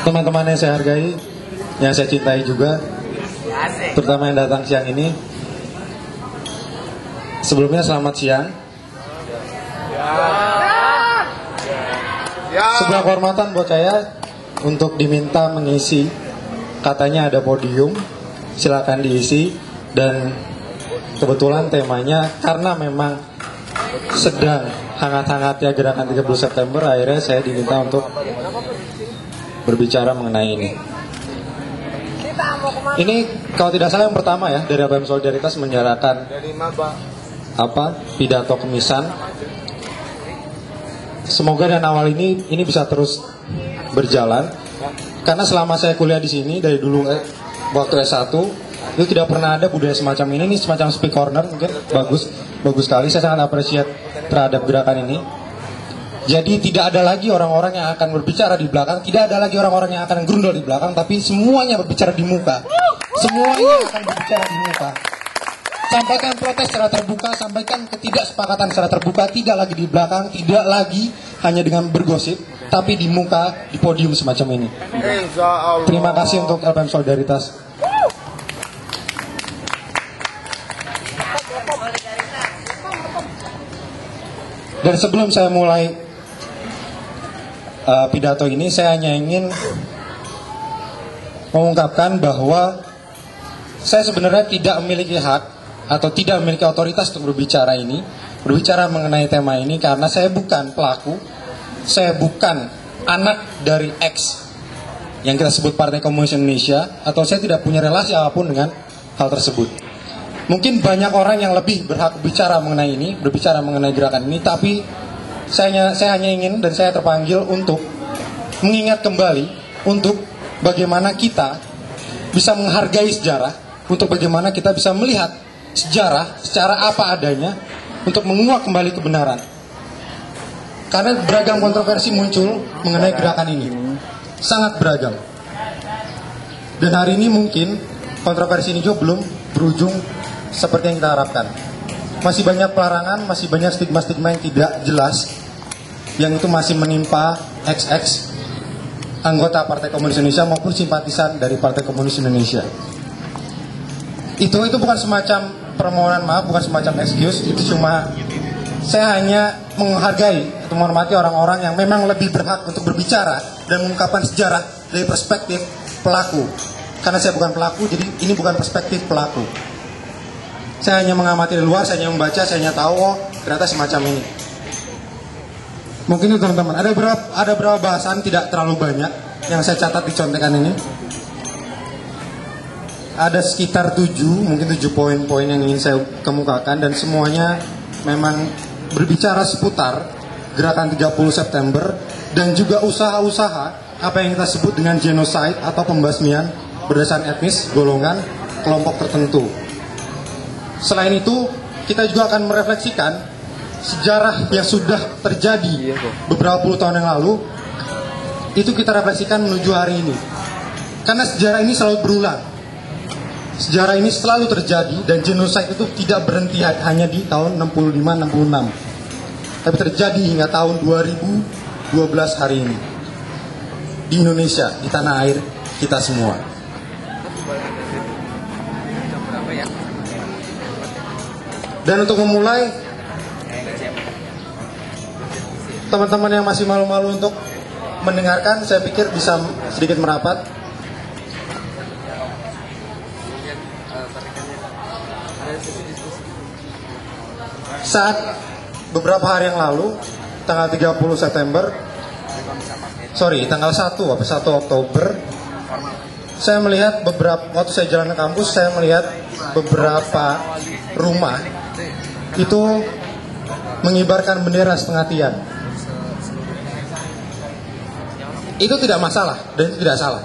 teman-teman yang saya hargai, yang saya cintai juga, terutama yang datang siang ini. Sebelumnya selamat siang. Sebuah kehormatan buat saya untuk diminta mengisi. Katanya ada podium, silakan diisi. Dan kebetulan temanya karena memang sedang hangat-hangatnya gerakan 30 September, akhirnya saya diminta untuk berbicara mengenai ini. Ini kalau tidak salah yang pertama ya dari ABM Solidaritas menyalakan pidato kemisan. Semoga dan awal ini bisa terus berjalan. Karena selama saya kuliah di sini dari dulu waktu S1 itu tidak pernah ada budaya semacam ini. Ini semacam speak corner, mungkin bagus sekali. Saya sangat appreciate terhadap gerakan ini. Jadi tidak ada lagi orang-orang yang akan berbicara di belakang, tidak ada lagi orang-orang yang akan gerundel di belakang, tapi semuanya berbicara di muka. Semuanya akan berbicara di muka. Sampaikan protes secara terbuka, sampaikan ketidaksepakatan secara terbuka, tidak lagi di belakang, tidak lagi hanya dengan bergosip, tapi di muka, di podium semacam ini. Terima kasih untuk ABM Solidaritas. Dan sebelum saya mulai pidato ini, saya hanya ingin mengungkapkan bahwa saya sebenarnya tidak memiliki hak atau tidak memiliki otoritas untuk berbicara mengenai tema ini, karena saya bukan pelaku, saya bukan anak dari X yang kita sebut Partai Komunis Indonesia, atau saya tidak punya relasi apapun dengan hal tersebut. Mungkin banyak orang yang lebih berhak berbicara mengenai ini, berbicara mengenai gerakan ini, tapi saya hanya ingin dan saya terpanggil untuk mengingat kembali untuk bagaimana kita bisa menghargai sejarah, untuk bagaimana kita bisa melihat sejarah secara apa adanya untuk menguak kembali kebenaran. Karena beragam kontroversi muncul mengenai gerakan ini, sangat beragam. Dan hari ini mungkin kontroversi ini juga belum berujung seperti yang kita harapkan. Masih banyak pelarangan, masih banyak stigma-stigma yang tidak jelas, yang itu masih menimpa XX anggota Partai Komunis Indonesia maupun simpatisan dari Partai Komunis Indonesia. Itu bukan semacam permohonan maaf, bukan semacam excuse. Itu cuma saya hanya menghargai atau menghormati orang-orang yang memang lebih berhak untuk berbicara dan mengungkapkan sejarah dari perspektif pelaku. Karena saya bukan pelaku, jadi ini bukan perspektif pelaku. Saya hanya mengamati dari luar, saya hanya membaca, saya hanya tahu, oh ternyata semacam ini. Mungkin itu teman-teman. Ada berapa bahasan, tidak terlalu banyak yang saya catat di contekan ini. Ada sekitar 7 poin-poin yang ingin saya kemukakan, dan semuanya memang berbicara seputar gerakan 30 September dan juga usaha-usaha apa yang kita sebut dengan genocide atau pembasmian berdasarkan etnis, golongan, kelompok tertentu. Selain itu, kita juga akan merefleksikan sejarah yang sudah terjadi beberapa puluh tahun yang lalu. Itu kita refleksikan menuju hari ini. Karena sejarah ini selalu berulang. Sejarah ini selalu terjadi, dan genocide itu tidak berhenti hanya di tahun 65-66. Tapi terjadi hingga tahun 2012 hari ini. Di Indonesia, di tanah air kita semua. Dan untuk memulai, teman-teman yang masih malu-malu untuk mendengarkan, saya pikir bisa sedikit merapat. Saat beberapa hari yang lalu, tanggal 30 September, tanggal 1 Oktober, saya melihat waktu saya jalan ke kampus, saya melihat beberapa rumah itu mengibarkan bendera setengah tiang. Itu tidak masalah dan itu tidak salah.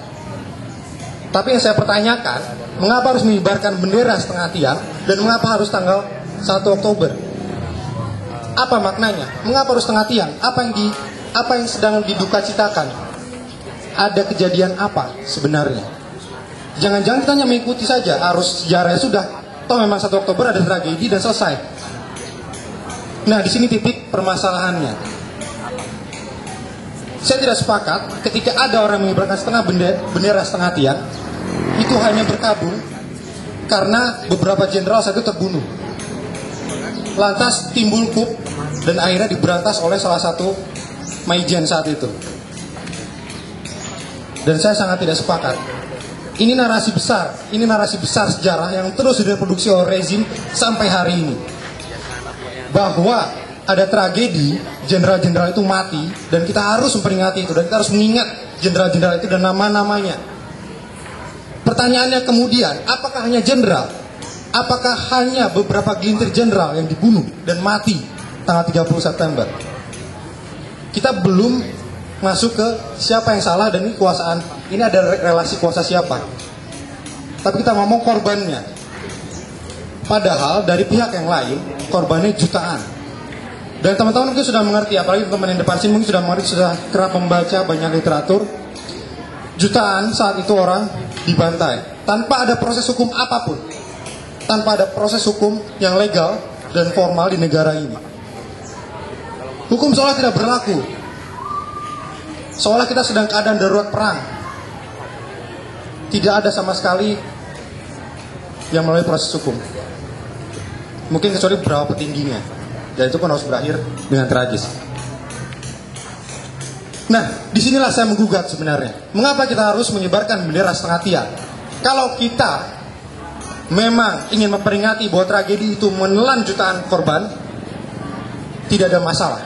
Tapi yang saya pertanyakan, mengapa harus mengibarkan bendera setengah tiang dan mengapa harus tanggal 1 Oktober? Apa maknanya? Mengapa harus setengah tiang? Apa yang sedang didukacitakan? Ada kejadian apa sebenarnya? Jangan-jangan kita hanya mengikuti saja arus sejarah sudah. Toh memang 1 Oktober ada tragedi dan selesai. Nah, di sini titik permasalahannya. Saya tidak sepakat ketika ada orang mengibarkan setengah bendera setengah tiang, itu hanya berkabung karena beberapa jenderal saat itu terbunuh. Lantas timbul coup dan akhirnya diberantas oleh salah satu Maijen saat itu. Dan saya sangat tidak sepakat. Ini narasi besar sejarah yang terus direproduksi oleh rezim sampai hari ini. Bahwa ada tragedi, jenderal-jenderal itu mati, dan kita harus memperingati itu, dan kita harus mengingat jenderal-jenderal itu dan nama-namanya. Pertanyaannya kemudian, apakah hanya jenderal? Apakah hanya beberapa gelintir jenderal yang dibunuh dan mati tanggal 30 September? Kita belum masuk ke siapa yang salah dan ini kekuasaan. Ini ada relasi kuasa siapa. Tapi kita ngomong korbannya. Padahal dari pihak yang lain, korbannya jutaan. Dan teman-teman mungkin sudah mengerti, apalagi teman-teman yang depan sini mungkin sudah mengerti, sudah kerap membaca banyak literatur. Jutaan saat itu orang dibantai tanpa ada proses hukum apapun, tanpa ada proses hukum yang legal dan formal di negara ini. Hukum seolah tidak berlaku, seolah kita sedang keadaan darurat perang. Tidak ada sama sekali yang melalui proses hukum. Mungkin kecuali beberapa petingginya, dan itu pun harus berakhir dengan tragis. Nah, disinilah saya menggugat sebenarnya. Mengapa kita harus menyebarkan bendera setengah tiang? Kalau kita memang ingin memperingati bahwa tragedi itu menelan jutaan korban, tidak ada masalah.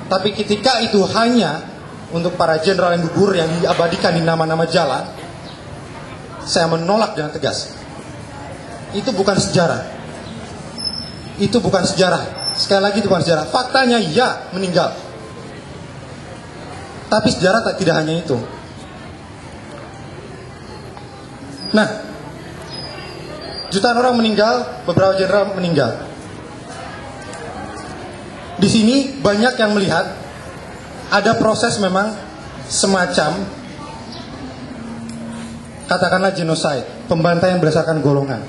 Tapi ketika itu hanya untuk para jenderal yang gugur yang diabadikan di nama-nama jalan, saya menolak dengan tegas. Itu bukan sejarah. Itu bukan sejarah. Sekali lagi itu bukan sejarah. Faktanya ya meninggal. Tapi sejarah tidak hanya itu. Nah, jutaan orang meninggal, beberapa jenderal meninggal. Di sini banyak yang melihat ada proses memang semacam katakanlah genocide, pembantaian berdasarkan golongan.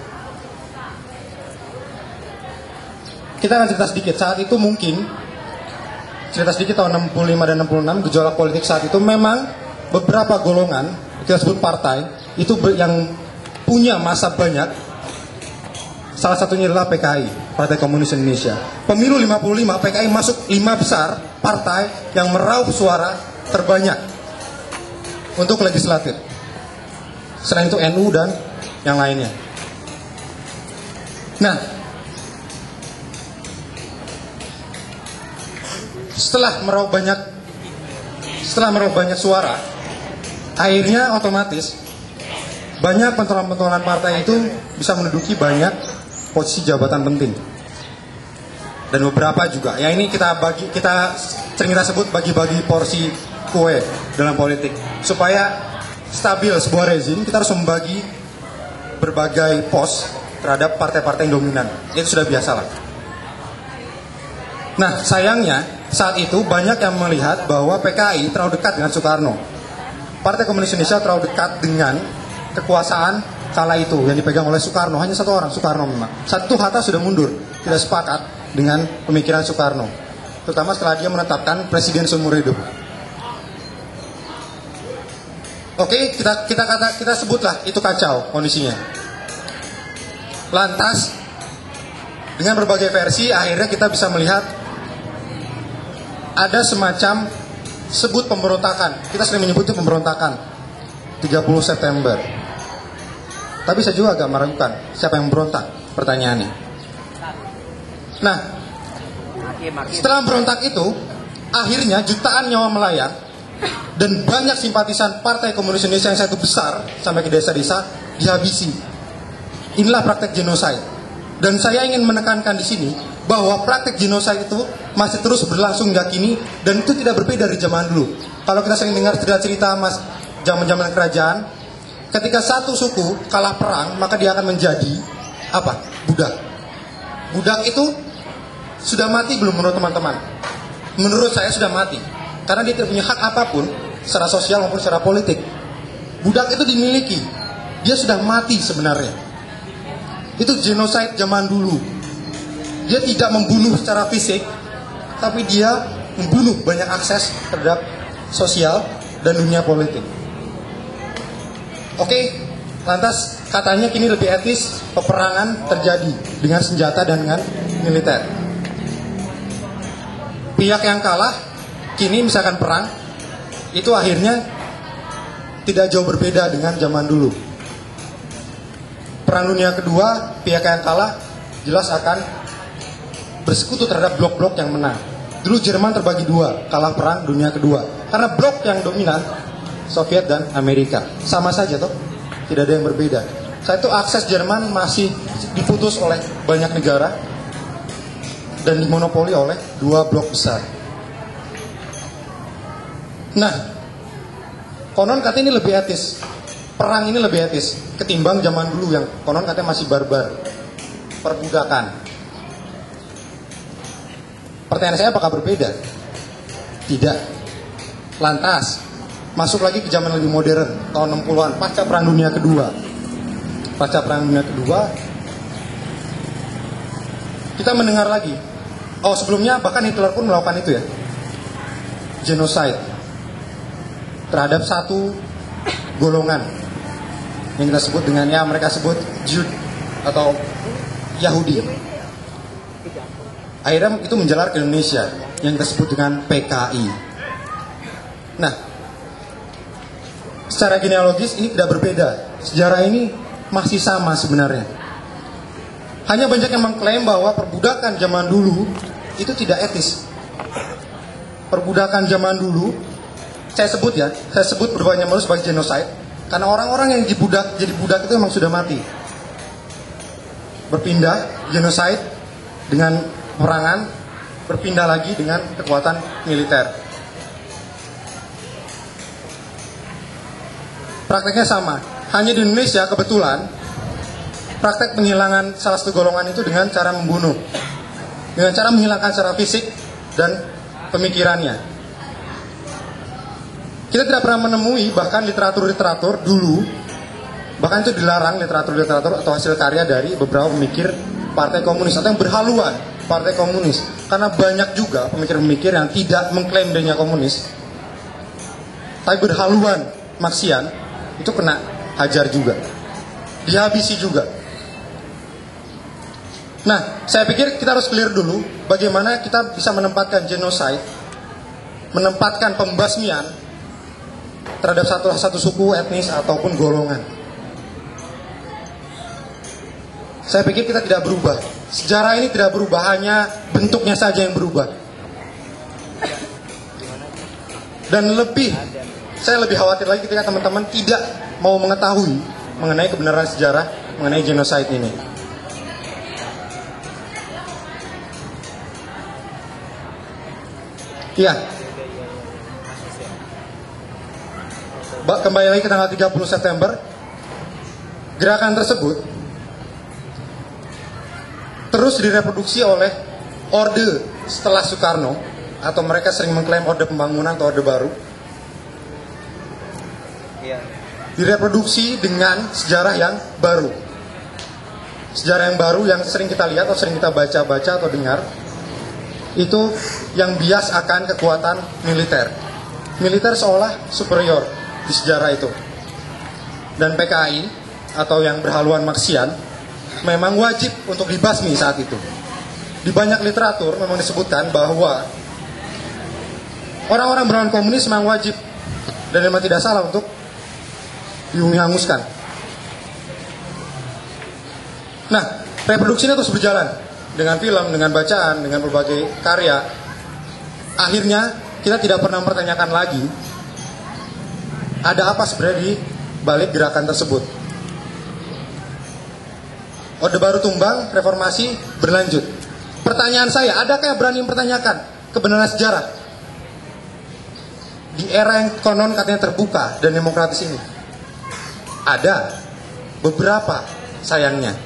Kita akan cerita sedikit. Saat itu mungkin cerita sedikit tahun 65 dan 66 gejolak politik saat itu memang beberapa golongan, kita sebut partai, itu yang punya massa banyak. Salah satunya adalah PKI, Partai Komunis Indonesia. Pemilu 55, PKI masuk 5 besar partai yang meraup suara terbanyak untuk legislatif. Selain itu NU dan yang lainnya. Nah, setelah meraup banyak suara, akhirnya otomatis banyak pentolan-pentolan partai itu bisa menduduki banyak posisi jabatan penting. Dan beberapa juga. Ya ini kita sebut bagi-bagi porsi kue dalam politik. Supaya stabil sebuah rezim, kita harus membagi berbagai pos terhadap partai-partai yang dominan. Itu sudah biasa lah. Nah, sayangnya saat itu banyak yang melihat bahwa PKI terlalu dekat dengan Soekarno. Partai Komunis Indonesia terlalu dekat dengan kekuasaan kala itu yang dipegang oleh Soekarno. Hanya satu orang, Soekarno memang. Saat itu Hatta sudah mundur, tidak sepakat dengan pemikiran Soekarno, terutama setelah dia menetapkan presiden seumur hidup. Oke, kita sebutlah itu kacau kondisinya. Lantas dengan berbagai versi akhirnya kita bisa melihat ada semacam sebut pemberontakan. Kita sering menyebut itu pemberontakan 30 September. Tapi saya juga agak meragukan siapa yang berontak, pertanyaannya. Nah, setelah berontak itu akhirnya jutaan nyawa melayang dan banyak simpatisan Partai Komunis Indonesia yang satu besar sampai ke desa-desa dihabisi. Inilah praktek genosida. Dan saya ingin menekankan di sini bahwa praktek genosida itu masih terus berlangsung hingga kini dan itu tidak berbeda dari zaman dulu. Kalau kita sering dengar cerita-cerita zaman-zaman kerajaan, ketika satu suku kalah perang, maka dia akan menjadi apa? Budak. Budak itu sudah mati belum menurut teman-teman? Menurut saya sudah mati. Karena dia tidak punya hak apapun secara sosial maupun secara politik. Budak itu dimiliki. Dia sudah mati sebenarnya. Itu genosida zaman dulu. Dia tidak membunuh secara fisik, tapi dia membunuh banyak akses terhadap sosial, dan dunia politik. Oke, lantas katanya kini lebih etis peperangan terjadi dengan senjata dan dengan militer. Pihak yang kalah kini misalkan perang, itu akhirnya tidak jauh berbeda dengan zaman dulu. Perang Dunia Kedua, pihak yang kalah jelas akan bersekutu terhadap blok-blok yang menang. Dulu Jerman terbagi dua, kalah perang Dunia Kedua. Karena blok yang dominan, Soviet dan Amerika. Sama saja toh, tidak ada yang berbeda. Saat itu akses Jerman masih diputus oleh banyak negara dan dimonopoli oleh dua blok besar. Nah, konon katanya ini lebih etis. Perang ini lebih etis ketimbang zaman dulu yang konon katanya masih barbar. Perbudakan. Pertanyaan saya, apakah berbeda? Tidak. Lantas, masuk lagi ke zaman lebih modern, tahun 60-an, pasca Perang Dunia Kedua. Pasca Perang Dunia Kedua, kita mendengar lagi. Oh, sebelumnya bahkan Hitler pun melakukan itu ya. Genocide terhadap satu golongan yang kita sebut dengan, ya mereka sebut Jude atau Yahudi. Akhirnya itu menjalar ke Indonesia yang kita sebut dengan PKI. Nah, secara genealogis ini tidak berbeda. Sejarah ini masih sama sebenarnya. Hanya banyak yang mengklaim bahwa perbudakan zaman dulu itu tidak etis. Perbudakan zaman dulu, saya sebut perbudakan zaman dulu sebagai genocide, karena orang-orang yang jadi budak itu memang sudah mati. Berpindah genocide dengan perangan, berpindah lagi dengan kekuatan militer. Prakteknya sama. Hanya di Indonesia kebetulan praktek penghilangan salah satu golongan itu dengan cara membunuh, dengan cara menghilangkan secara fisik dan pemikirannya. Kita tidak pernah menemui bahkan literatur-literatur dulu, bahkan itu dilarang literatur-literatur atau hasil karya dari beberapa pemikir Partai Komunis atau yang berhaluan Partai Komunis. Karena banyak juga pemikir-pemikir yang tidak mengklaim dirinya komunis, tapi berhaluan Marxian, itu kena hajar juga, dihabisi juga. Nah, saya pikir kita harus clear dulu bagaimana kita bisa menempatkan genocide, menempatkan pembasmian terhadap satu suku, etnis, ataupun golongan. Saya pikir kita tidak berubah. Sejarah ini tidak berubah, hanya bentuknya saja yang berubah. Dan saya lebih khawatir lagi ketika teman-teman tidak mau mengetahui mengenai kebenaran sejarah, mengenai genocide ini. Ya. Kembali lagi ke tanggal 30 September. Gerakan tersebut terus direproduksi oleh Orde setelah Soekarno, atau mereka sering mengklaim Orde Pembangunan atau Orde Baru. Direproduksi dengan sejarah yang baru. Sejarah yang baru yang sering kita lihat atau sering kita baca atau dengar, itu yang bias akan kekuatan militer. Militer seolah superior di sejarah itu. Dan PKI atau yang berhaluan Marxian memang wajib untuk dibasmi saat itu. Di banyak literatur memang disebutkan bahwa orang-orang berhaluan komunis memang wajib dan memang tidak salah untuk dihanguskan. Nah, reproduksinya terus berjalan dengan film, dengan bacaan, dengan berbagai karya. Akhirnya kita tidak pernah mempertanyakan lagi ada apa sebenarnya di balik gerakan tersebut. Orde Baru tumbang, reformasi berlanjut. Pertanyaan saya, adakah yang berani mempertanyakan kebenaran sejarah di era yang konon katanya terbuka dan demokratis ini? Ada beberapa, sayangnya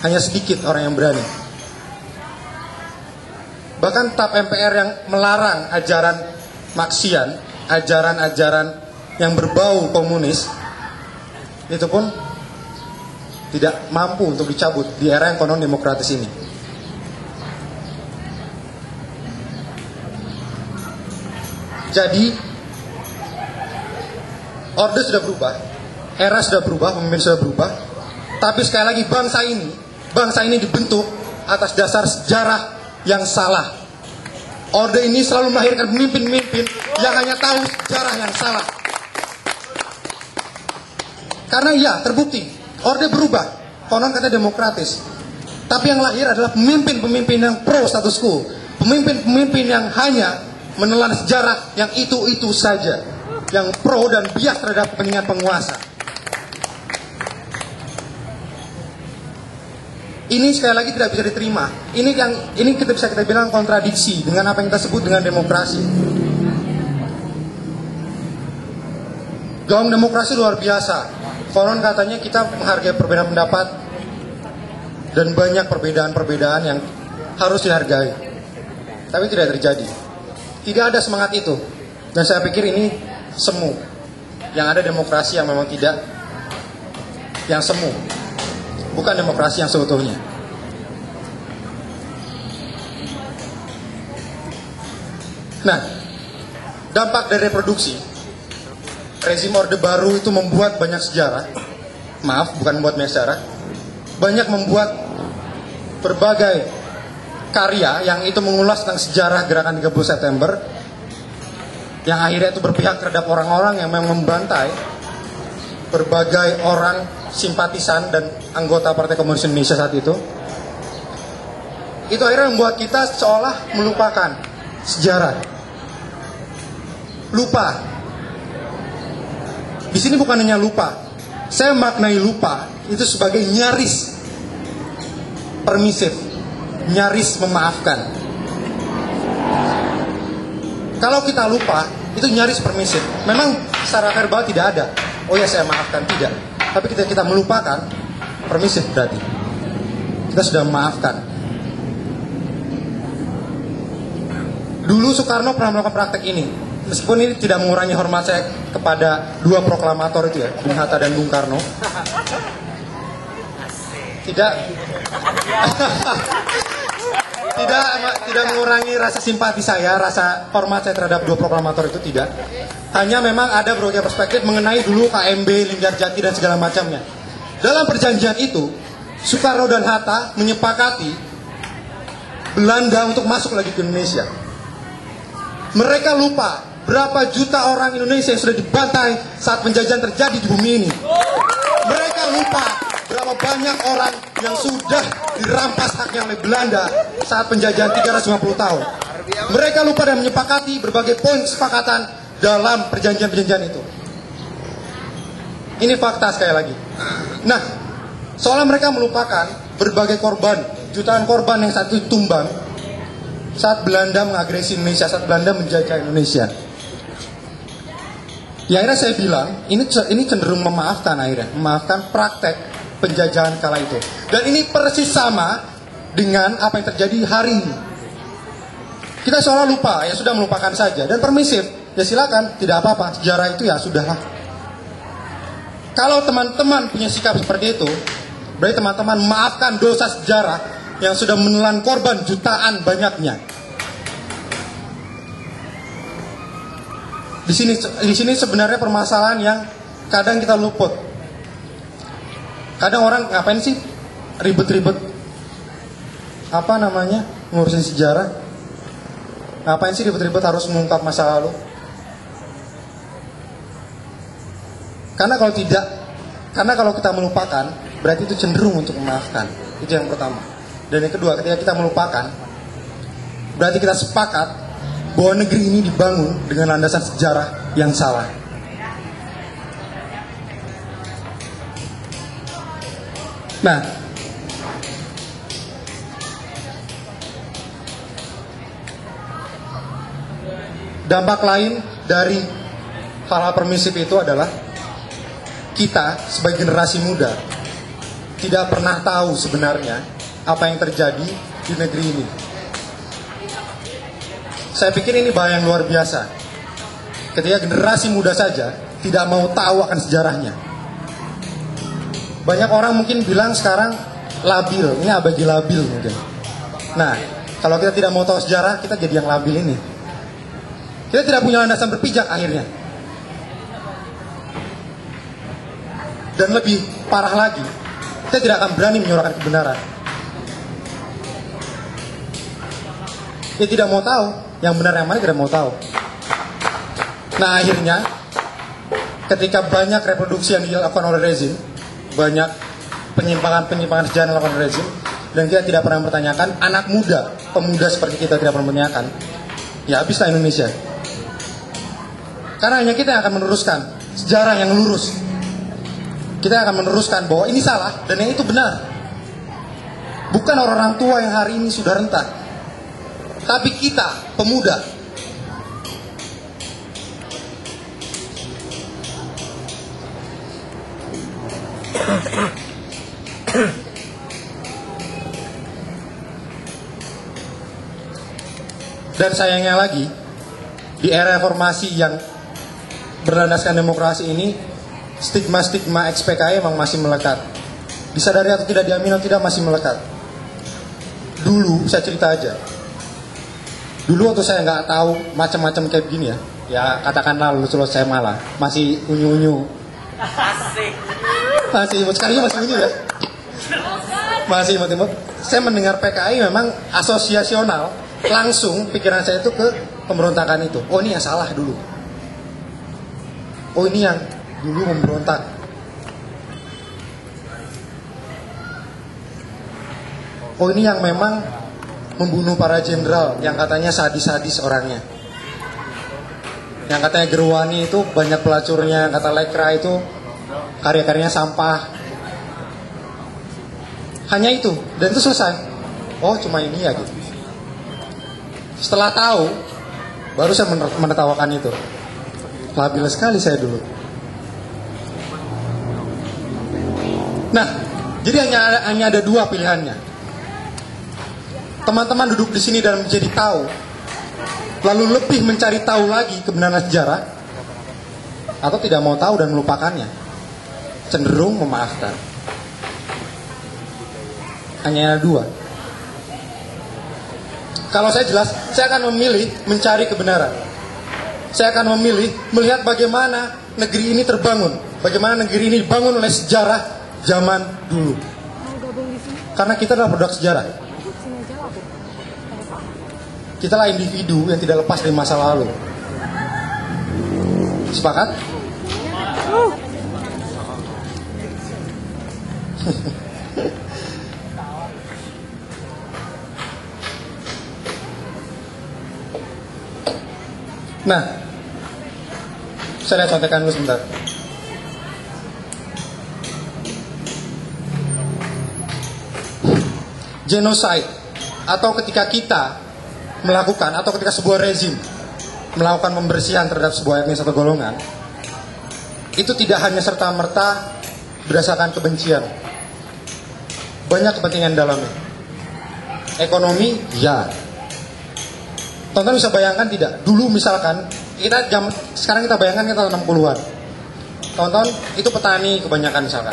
hanya sedikit orang yang berani. Bahkan TAP MPR yang melarang ajaran Marxian, ajaran-ajaran yang berbau komunis, itu pun tidak mampu untuk dicabut di era yang konon demokratis ini. Jadi Orde sudah berubah, era sudah berubah, pemimpin sudah berubah. Tapi sekali lagi bangsa ini dibentuk atas dasar sejarah yang salah. Orde ini selalu melahirkan pemimpin-pemimpin yang hanya tahu sejarah yang salah. Karena ya, terbukti, Orde berubah, konon katanya demokratis. Tapi yang lahir adalah pemimpin-pemimpin yang pro status quo. Pemimpin-pemimpin yang hanya menelan sejarah yang itu-itu saja. Yang pro dan bias terhadap kepentingan penguasa. Ini sekali lagi tidak bisa diterima. Ini kita bisa bilang kontradiksi dengan apa yang kita sebut dengan demokrasi. Gaung demokrasi luar biasa. Konon katanya kita menghargai perbedaan pendapat dan banyak perbedaan-perbedaan yang harus dihargai. Tapi tidak terjadi. Tidak ada semangat itu. Dan saya pikir ini semu. Yang ada demokrasi yang memang tidak, yang semu. Bukan demokrasi yang sebetulnya. Nah, dampak dari reproduksi rezim Orde Baru itu membuat banyak sejarah. Maaf, bukan membuat banyak sejarah. Banyak membuat berbagai karya yang itu mengulas tentang sejarah gerakan 30 September yang akhirnya itu berpihak terhadap orang-orang yang memang membantai berbagai orang simpatisan dan anggota Partai Komunis Indonesia saat itu. Itu akhirnya membuat kita seolah melupakan sejarah. Lupa. Di sini bukan hanya lupa. Saya maknai lupa itu sebagai nyaris permisif, nyaris memaafkan. Kalau kita lupa, itu nyaris permisif. Memang secara verbal tidak ada. Oh ya, saya maafkan, tidak. Tapi kita melupakan, permisif berarti. Kita sudah memaafkan. Dulu Soekarno pernah melakukan praktek ini. Meskipun ini tidak mengurangi hormat saya kepada dua proklamator itu ya, Bung Hatta dan Bung Karno. Tidak mengurangi rasa simpati saya, rasa hormat saya terhadap dua proklamator itu, tidak. Hanya memang ada berbagai perspektif mengenai dulu KMB, Linggar Jati dan segala macamnya. Dalam perjanjian itu, Soekarno dan Hatta menyepakati Belanda untuk masuk lagi ke Indonesia. Mereka lupa berapa juta orang Indonesia yang sudah dibantai saat penjajahan terjadi di bumi ini. Mereka lupa berapa banyak orang yang sudah dirampas haknya oleh Belanda saat penjajahan 350 tahun. Mereka lupa dan menyepakati berbagai poin kesepakatan dalam perjanjian-perjanjian itu. Ini fakta sekali lagi. Nah, seolah mereka melupakan berbagai korban, jutaan korban yang saat itu tumbang saat Belanda mengagresi Indonesia, saat Belanda menjajah Indonesia. Ya, akhirnya saya bilang, ini cenderung memaafkan akhirnya, memaafkan praktek penjajahan kala itu. Dan ini persis sama dengan apa yang terjadi hari ini. Kita seolah lupa, ya sudah melupakan saja. Dan permisif, ya silakan, tidak apa-apa, sejarah itu ya sudahlah. Kalau teman-teman punya sikap seperti itu, berarti teman-teman maafkan dosa sejarah yang sudah menelan korban jutaan banyaknya. Di sini sebenarnya permasalahan yang kadang kita luput. Kadang orang ngapain sih ribet-ribet ngurusin sejarah? Ngapain sih ribet-ribet harus mengungkap masa lalu? Karena kalau kita melupakan, berarti itu cenderung untuk memaafkan. Itu yang pertama. Dan yang kedua, ketika kita melupakan, berarti kita sepakat bahwa negeri ini dibangun dengan landasan sejarah yang salah. Nah, dampak lain dari hal-hal permisif itu adalah kita sebagai generasi muda tidak pernah tahu sebenarnya apa yang terjadi di negeri ini. Saya pikir ini bahaya yang luar biasa. Ketika generasi muda saja tidak mau tahu akan sejarahnya. Banyak orang mungkin bilang sekarang labil, ini abadi labil mungkin. Nah, kalau kita tidak mau tahu sejarah, kita jadi yang labil ini. Kita tidak punya landasan berpijak akhirnya. Dan lebih parah lagi, kita tidak akan berani menyuarakan kebenaran. Dia tidak mau tahu, yang benar yang mana tidak mau tahu. Nah akhirnya, ketika banyak reproduksi yang dilakukan oleh rezim, banyak penyimpangan-penyimpangan sejarah yang dilakukan oleh rezim, dan kita tidak pernah mempertanyakan, anak muda, pemuda seperti kita tidak pernah mempertanyakan, ya habislah Indonesia. Karena hanya kita yang akan meneruskan sejarah yang lurus. Kita akan meneruskan bahwa ini salah dan yang itu benar. Bukan orang tua yang hari ini sudah renta, tapi kita, pemuda. Dan sayangnya lagi, di era reformasi yang berlandaskan demokrasi ini, stigma-stigma ex-PKI memang masih melekat. Disadari atau tidak, diamini atau tidak, masih melekat. Dulu, saya cerita aja. Dulu waktu saya nggak tahu macam-macam kayak begini ya katakanlah lulus saya malah masih unyu-unyu. Masih sekalinya masih unyu ya. Masih imut-imut. Saya mendengar PKI memang asosiasional, langsung pikiran saya itu ke pemberontakan itu. Oh ini yang salah dulu. Oh ini yang dulu memberontak. Oh ini yang memang membunuh para jenderal yang katanya sadis-sadis orangnya. Yang katanya Gerwani itu banyak pelacurnya, kata Lekra itu karya-karyanya sampah. Hanya itu, dan itu selesai. Oh cuma ini ya gitu. Setelah tahu, baru saya menertawakan itu. Labil sekali saya dulu. Nah, jadi hanya ada dua pilihannya. Teman-teman duduk di sini dan menjadi tahu, lalu lebih mencari tahu lagi kebenaran sejarah, atau tidak mau tahu dan melupakannya, cenderung memaafkan. Hanya ada dua. Kalau saya jelas, saya akan memilih mencari kebenaran. Saya akan memilih melihat bagaimana negeri ini terbangun, bagaimana negeri ini dibangun oleh sejarah zaman dulu. Karena kita adalah produk sejarah. Kita lah individu yang tidak lepas dari masa lalu. Sepakat? Nah, saya lihat contekan dulu sebentar. Genocide, atau ketika kita melakukan, atau ketika sebuah rezim melakukan pembersihan terhadap sebuah etnis atau golongan, itu tidak hanya serta-merta berdasarkan kebencian. Banyak kepentingan dalamnya. Ekonomi, ya. Tonton bisa bayangkan tidak? Dulu misalkan, sekarang kita bayangkan kita 60-an. Tonton itu petani kebanyakan misalkan.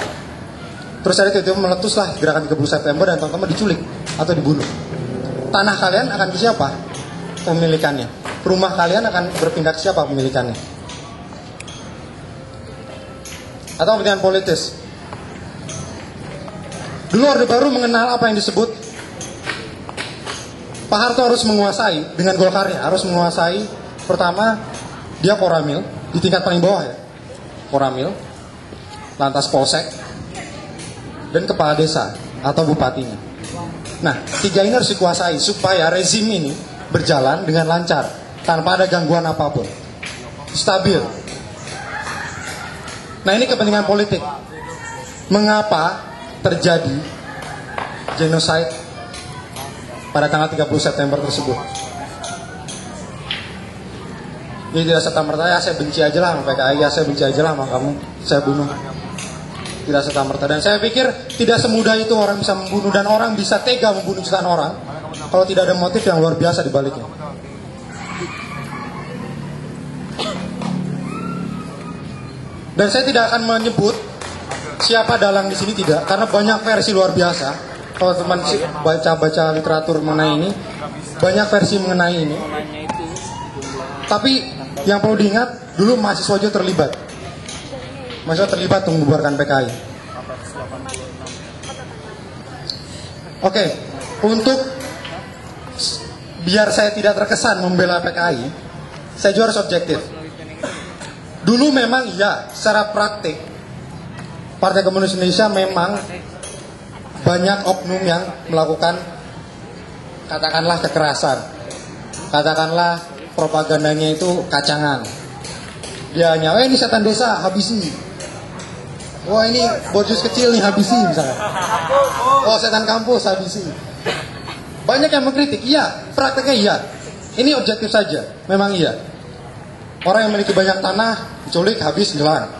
Terus ada tiba-tiba meletuslah gerakan 30 September dan tonton diculik atau dibunuh. Tanah kalian akan ke siapa pemilikannya? Rumah kalian akan berpindah ke siapa pemilikannya? Atau kepentingan politis? Dulu Orde Baru mengenal apa yang disebut Pak Harto harus menguasai dengan Golkarnya, harus menguasai pertama dia Koramil di tingkat paling bawah ya, Koramil, lantas Polsek, dan kepala desa atau bupatinya. Nah, tiga ini harus dikuasai supaya rezim ini berjalan dengan lancar tanpa ada gangguan apapun, stabil. Nah ini kepentingan politik. Mengapa terjadi genocide pada tanggal 30 September tersebut? Jadi tidak serta-merta ya saya benci aja lah sama PKI, ya saya benci aja lah sama kamu, saya bunuh. Tidak serta-merta. Dan saya pikir tidak semudah itu orang bisa membunuh, dan orang bisa tega membunuh jutaan orang kalau tidak ada motif yang luar biasa di baliknya. Dan saya tidak akan menyebut siapa dalang di sini, tidak, karena banyak versi luar biasa. Kalau teman baca literatur mengenai ini, banyak versi mengenai ini. Tapi yang perlu diingat, dulu mahasiswa juga terlibat. mahasiswa terlibat untuk membubarkan PKI. Oke, untuk biar saya tidak terkesan membela PKI, saya juga harus objektif. Dulu memang ya, secara praktik Partai Komunis Indonesia memang banyak oknum yang melakukan katakanlah kekerasan, katakanlah propagandanya itu kacangan. Dia hanya, ini setan desa, habisi. Wah ini bocus kecil nih, habisi misalnya. Oh setan kampus, habisi. Banyak yang mengkritik, iya, prakteknya iya. Ini objektif saja, memang iya. Orang yang memiliki banyak tanah, diculik, habis, hilang,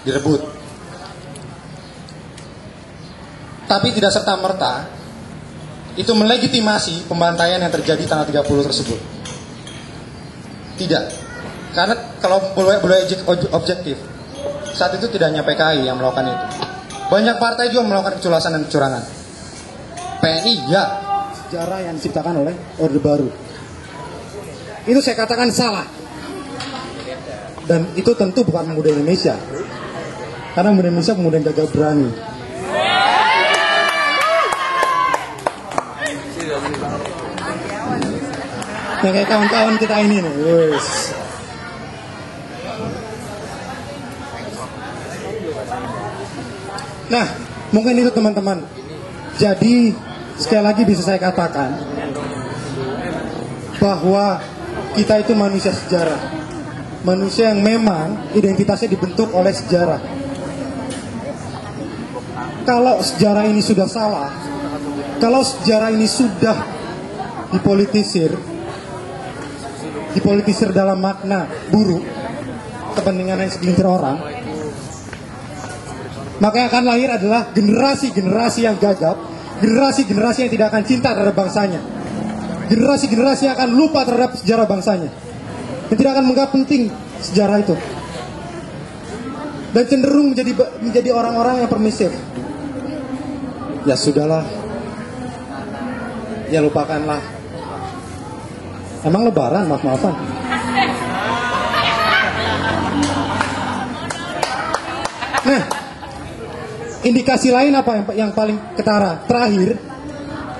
direbut. Tapi tidak serta-merta itu melegitimasi pembantaian yang terjadi tanggal 30 tersebut. Tidak. Karena kalau boleh objektif, saat itu tidak hanya PKI yang melakukan itu. Banyak partai juga melakukan keculasan dan kecurangan. PNI ya, sejarah yang diciptakan oleh Orde Baru. Itu saya katakan salah. Dan itu tentu bukan pemuda Indonesia. Karena pemuda Indonesia pemuda yang gagal berani. Yang kayak kawan-kawan kita ini nih. Wes. Nah, mungkin itu teman-teman. Jadi, sekali lagi bisa saya katakan bahwa kita itu manusia sejarah. Manusia yang memang identitasnya dibentuk oleh sejarah. Kalau sejarah ini sudah salah, kalau sejarah ini sudah dipolitisir dalam makna buruk, kepentingan yang segelintir orang, maka yang akan lahir adalah generasi-generasi yang gagap, generasi-generasi yang tidak akan cinta terhadap bangsanya, generasi-generasi yang akan lupa terhadap sejarah bangsanya, yang tidak akan menganggap penting sejarah itu, dan cenderung menjadi orang-orang yang permisif. Ya sudahlah, ya lupakanlah. Emang lebaran, maaf-maafan. Nah, indikasi lain apa yang paling ketara? Terakhir,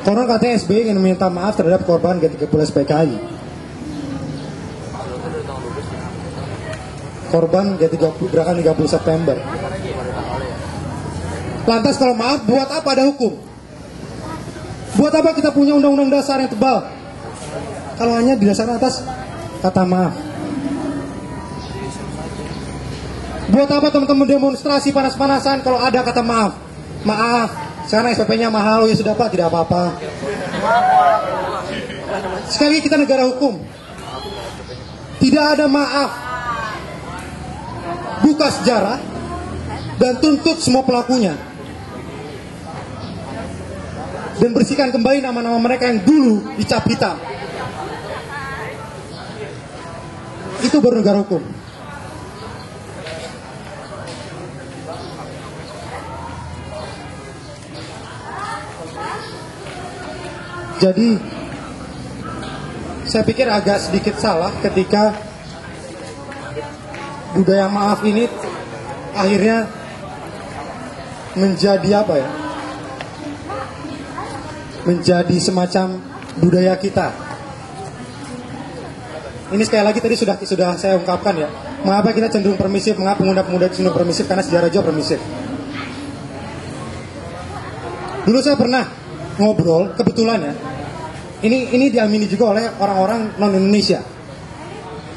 konon katanya SBY ingin meminta maaf terhadap korban G30 PKI. Korban G30 gerakan 30 September. Lantas kalau maaf, buat apa ada hukum? Buat apa kita punya undang-undang dasar yang tebal? Kalau hanya didasarkan atas kata maaf. Buat apa teman-teman demonstrasi panas-panasan kalau ada kata maaf? Maaf, sekarang SPP-nya mahal, ya sudah Pak, tidak apa-apa. Sekali lagi kita negara hukum. Tidak ada maaf. Buka sejarah dan tuntut semua pelakunya. Dan bersihkan kembali nama-nama mereka yang dulu dicap hitam. Itu baru negara hukum. Jadi saya pikir agak sedikit salah ketika budaya maaf ini akhirnya menjadi apa ya? Menjadi semacam budaya kita. Ini sekali lagi tadi sudah saya ungkapkan ya. Mengapa kita cenderung permisif? Mengapa pemuda-pemuda cenderung permisif? Karena sejarah juga permisif. Dulu saya pernah ngobrol, kebetulan ya. Ini diamini juga oleh orang-orang non Indonesia.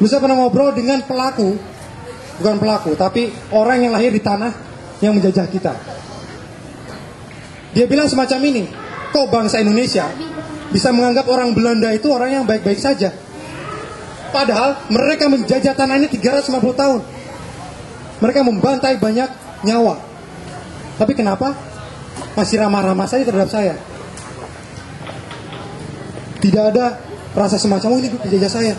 Dulu saya pernah ngobrol dengan pelaku, bukan pelaku, tapi orang yang lahir di tanah yang menjajah kita. Dia bilang semacam ini. Kok bangsa Indonesia bisa menganggap orang Belanda itu orang yang baik-baik saja? Padahal mereka menjajah tanah ini 350 tahun. Mereka membantai banyak nyawa. Tapi kenapa masih ramah-ramah saja terhadap saya? Tidak ada rasa semacam, oh ini penjajah saya.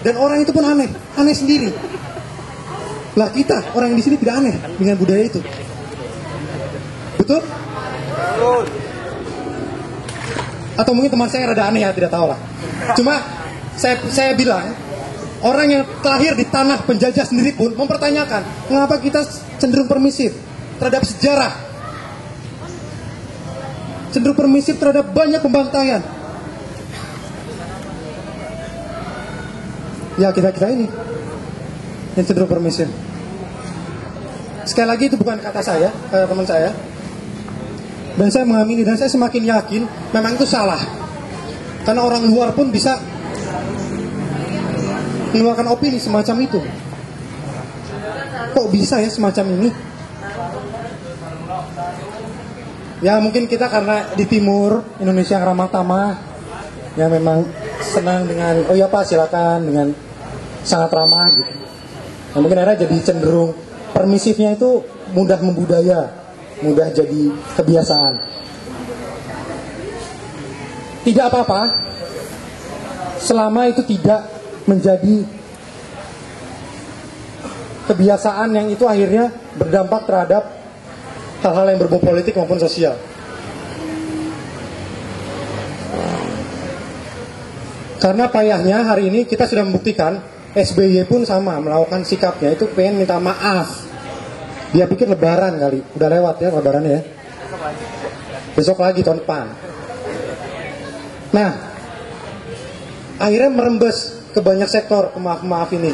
Dan orang itu pun aneh sendiri. Lah kita, orang yang di sini tidak aneh dengan budaya itu. Betul? Atau mungkin teman saya rada aneh ya, tidak tahu lah. Cuma saya bilang Orang yang lahir di tanah penjajah sendiri pun mempertanyakan, mengapa kita cenderung permisif terhadap sejarah, cenderung permisif terhadap banyak pembantaian. Ya kita ini yang cenderung permisif. Sekali lagi itu bukan kata saya, kata teman saya. Dan saya mengamini dan saya semakin yakin memang itu salah. Karena orang luar pun bisa mengeluarkan opini semacam itu. Kok bisa ya semacam ini? Ya mungkin kita karena di timur Indonesia yang ramah tamah, ya memang senang dengan oh ya Pak silakan dengan sangat ramah gitu. Nah, mungkin akhirnya jadi cenderung permisifnya itu mudah membudaya, mudah jadi kebiasaan. Tidak apa-apa selama itu tidak menjadi kebiasaan yang itu akhirnya berdampak terhadap hal-hal yang berbau politik maupun sosial. Karena payahnya hari ini kita sudah membuktikan SBY pun sama melakukan sikapnya itu pengen minta maaf. Dia pikir lebaran kali, udah lewat ya lebarannya ya. Besok lagi tahun depan. Nah, akhirnya merembes ke banyak sektor pemaaf-pemaaf ini.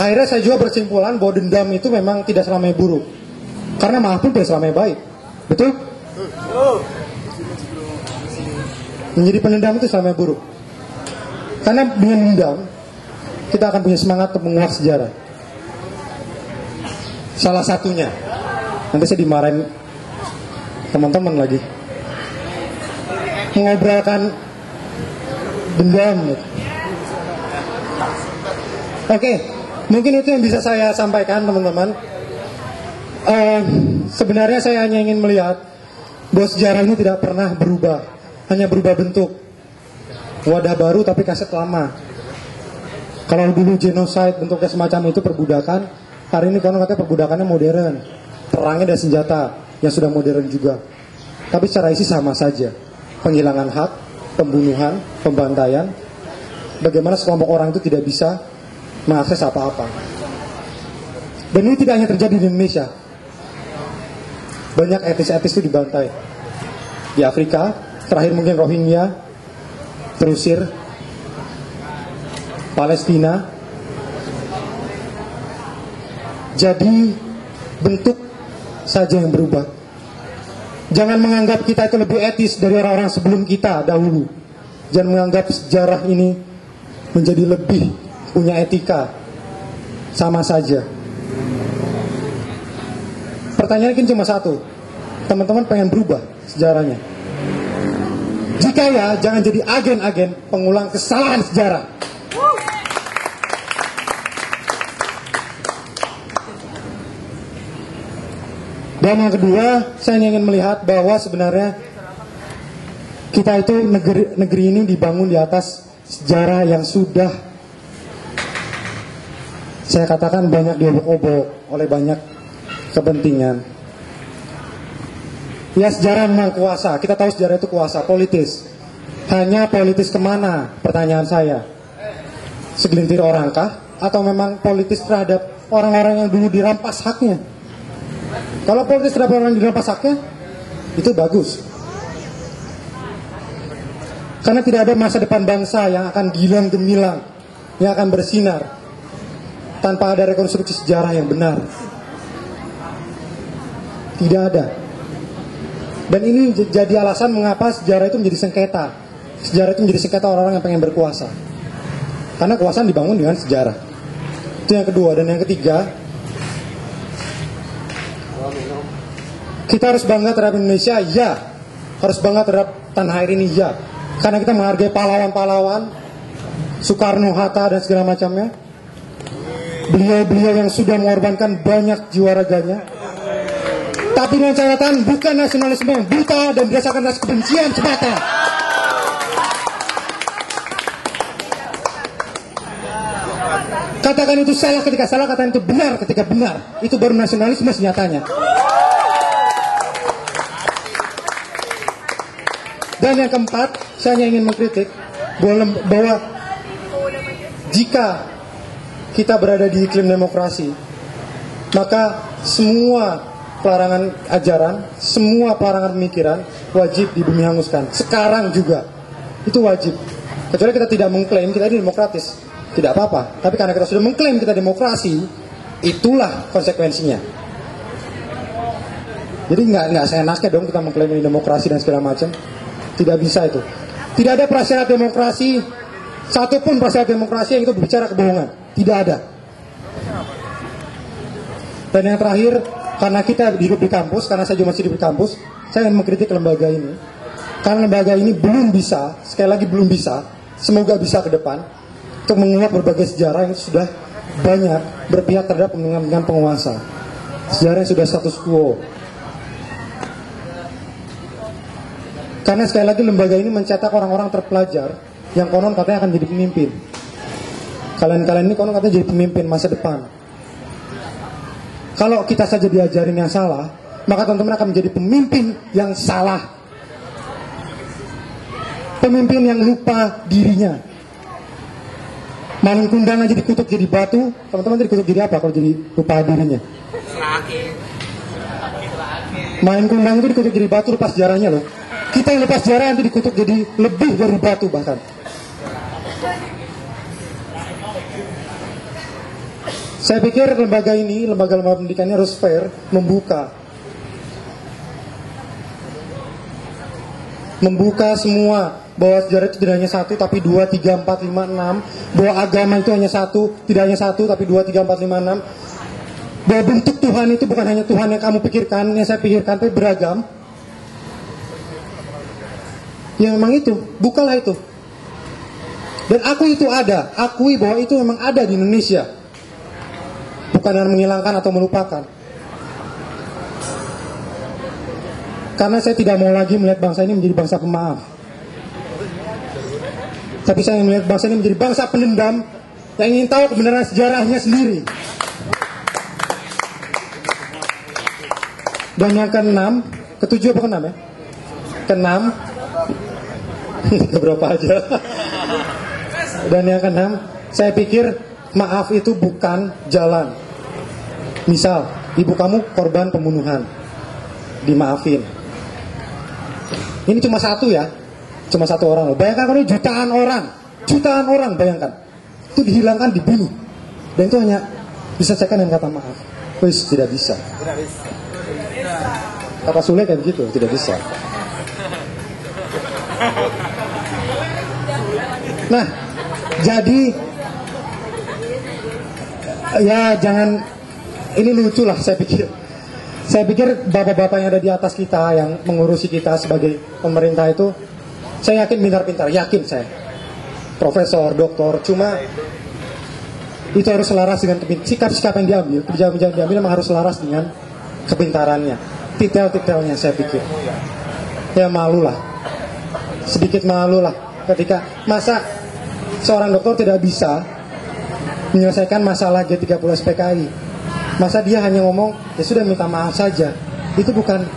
Akhirnya saya juga bersimpulan bahwa dendam itu memang tidak selamanya buruk. Karena maaf pun tidak selamanya baik. Betul? Menjadi pendendam itu selamanya buruk. Karena dengan dendam kita akan punya semangat untuk menguak sejarah. Salah satunya, nanti saya dimarahin teman-teman lagi, mengobrolkan dendam. Oke, mungkin itu yang bisa saya sampaikan teman-teman. Sebenarnya saya hanya ingin melihat bahwa sejarah ini tidak pernah berubah, hanya berubah bentuk. Wadah baru tapi kaset lama. Kalau dulu genocide bentuknya semacam itu perbudakan, hari ini konon katanya perbudakannya modern, perangnya dan senjata yang sudah modern juga. Tapi secara isi sama saja, penghilangan hak, pembunuhan, pembantaian. Bagaimana sekelompok orang itu tidak bisa mengakses apa-apa. Dan ini tidak hanya terjadi di Indonesia. Banyak etnis-etnis itu dibantai. Di Afrika, terakhir mungkin Rohingya, Mesir, Palestina. Jadi bentuk saja yang berubah. Jangan menganggap kita itu lebih etis dari orang-orang sebelum kita dahulu. Jangan menganggap sejarah ini menjadi lebih punya etika. Sama saja. Pertanyaannya kan cuma satu. Teman-teman pengen berubah sejarahnya? Jika ya, jangan jadi agen-agen pengulang kesalahan sejarah. Dan yang kedua, saya ingin melihat bahwa sebenarnya kita itu negeri ini dibangun di atas sejarah yang sudah saya katakan banyak diobok-obok oleh banyak kepentingan. Ya sejarah memang kuasa, kita tahu sejarah itu kuasa, politis. Hanya politis kemana? Pertanyaan saya. Segelintir orangkah? Atau memang politis terhadap orang-orang yang dulu dirampas haknya? Kalau politis terhadap orang yang dirampas haknya, itu bagus. Karena tidak ada masa depan bangsa yang akan gilang gemilang, yang akan bersinar, tanpa ada rekonstruksi sejarah yang benar. Tidak ada. Dan ini jadi alasan mengapa sejarah itu menjadi sengketa. Sejarah itu menjadi sengketa orang-orang yang pengen berkuasa. Karena kekuasaan dibangun dengan sejarah. Itu yang kedua. Dan yang ketiga, kita harus bangga terhadap Indonesia, ya. Harus bangga terhadap tanah air ini, ya. Karena kita menghargai pahlawan-pahlawan, Soekarno, Hatta, dan segala macamnya. Beliau-beliau yang sudah mengorbankan banyak jiwa raganya. Tapi dengan catatan bukan nasionalisme yang buta dan berdasarkan atas kebencian semata. Katakan itu salah ketika salah, katakan itu benar ketika benar. Itu baru nasionalisme senyatanya. Dan yang keempat, saya hanya ingin mengkritik bahwa jika kita berada di iklim demokrasi, maka semua pelarangan ajaran, semua pelarangan pemikiran wajib dibumi hanguskan. Sekarang juga itu wajib. Kecuali kita tidak mengklaim kita ini demokratis, tidak apa-apa. Tapi karena kita sudah mengklaim kita demokrasi, itulah konsekuensinya. Jadi nggak seenaknya dong kita mengklaim ini demokrasi dan segala macam. Tidak bisa itu. Tidak ada prasyarat demokrasi, satupun prasyarat demokrasi yang itu berbicara kebohongan. Tidak ada. Dan yang terakhir, karena kita hidup di kampus, karena saya juga masih hidup di kampus, saya ingin mengkritik lembaga ini. Karena lembaga ini belum bisa, sekali lagi belum bisa, semoga bisa ke depan, untuk menguak berbagai sejarah yang sudah banyak berpihak terhadap kepentingan penguasa. Sejarah yang sudah status quo. Karena sekali lagi lembaga ini mencetak orang-orang terpelajar yang konon katanya akan jadi pemimpin. Kalian-kalian ini konon katanya jadi pemimpin masa depan. Kalau kita saja diajarin yang salah, maka teman-teman akan menjadi pemimpin yang salah. Pemimpin yang lupa dirinya. Maling kundang aja dikutuk jadi batu, teman-teman jadi dikutuk jadi apa kalau jadi lupa dirinya? Main kundang itu dikutuk jadi batu, lupa sejarahnya loh. Kita yang lupa sejarah nanti dikutuk jadi lebih dari batu bahkan. Saya pikir lembaga ini, lembaga-lembaga pendidikan ini harus fair, membuka semua, bahwa sejarah itu tidak hanya satu tapi 2, 3, 4, 5, 6, bahwa agama itu hanya satu, tidak hanya satu tapi 2, 3, 4, 5, 6, bahwa bentuk Tuhan itu bukan hanya Tuhan yang kamu pikirkan, yang saya pikirkan, tapi beragam. Ya memang itu, bukalah itu. Dan akui itu ada, akui bahwa itu memang ada di Indonesia. Bukan dengan menghilangkan atau melupakan. Karena saya tidak mau lagi melihat bangsa ini menjadi bangsa pemaaf. Tapi saya ingin melihat bangsa ini menjadi bangsa pendendam yang ingin tahu kebenaran sejarahnya sendiri. Dan yang keenam, ketujuh apa keenam ya? Keenam, berapa aja. Dan yang keenam, saya pikir maaf itu bukan jalan. Misal, ibu kamu korban pembunuhan, dimaafin. Ini cuma satu ya, cuma satu orang loh. Bayangkan kalau jutaan orang bayangkan. Itu dihilangkan, dibunuh. Dan itu hanya diselesaikan dengan kata maaf. Wis, tidak bisa. Kata Sule kayak begitu, tidak bisa. Nah, jadi ya jangan, ini lucu lah saya pikir. Saya pikir bapak-bapak yang ada di atas kita, yang mengurusi kita sebagai pemerintah itu, saya yakin pintar-pintar, yakin saya. Profesor, doktor, cuma itu harus selaras dengan sikap-sikap yang diambil, kebijakan yang diambil memang harus selaras dengan kepintarannya, detail-detailnya saya pikir. Ya malu lah, sedikit malu lah ketika masa seorang dokter tidak bisa menyelesaikan masalah G30 SPKI. Masa dia hanya ngomong, ya sudah minta maaf saja. Itu bukan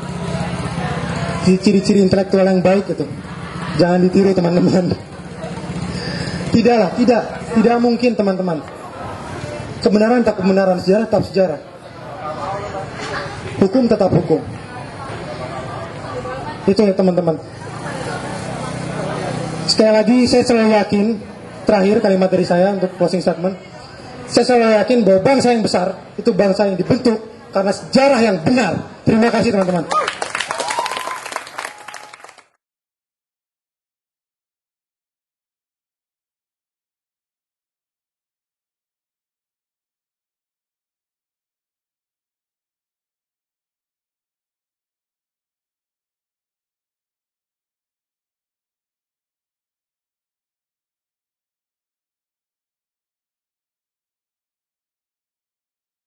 ciri-ciri intelektual yang baik itu. Jangan ditiru teman-teman. Tidaklah, tidak mungkin teman-teman. Kebenaran tetap kebenaran, sejarah tetap sejarah. Hukum tetap hukum. Itu ya teman-teman. Sekali lagi saya selalu yakin, terakhir kalimat dari saya untuk closing statement, saya selalu yakin bahwa bangsa yang besar itu bangsa yang dibentuk karena sejarah yang benar. Terima kasih teman-teman.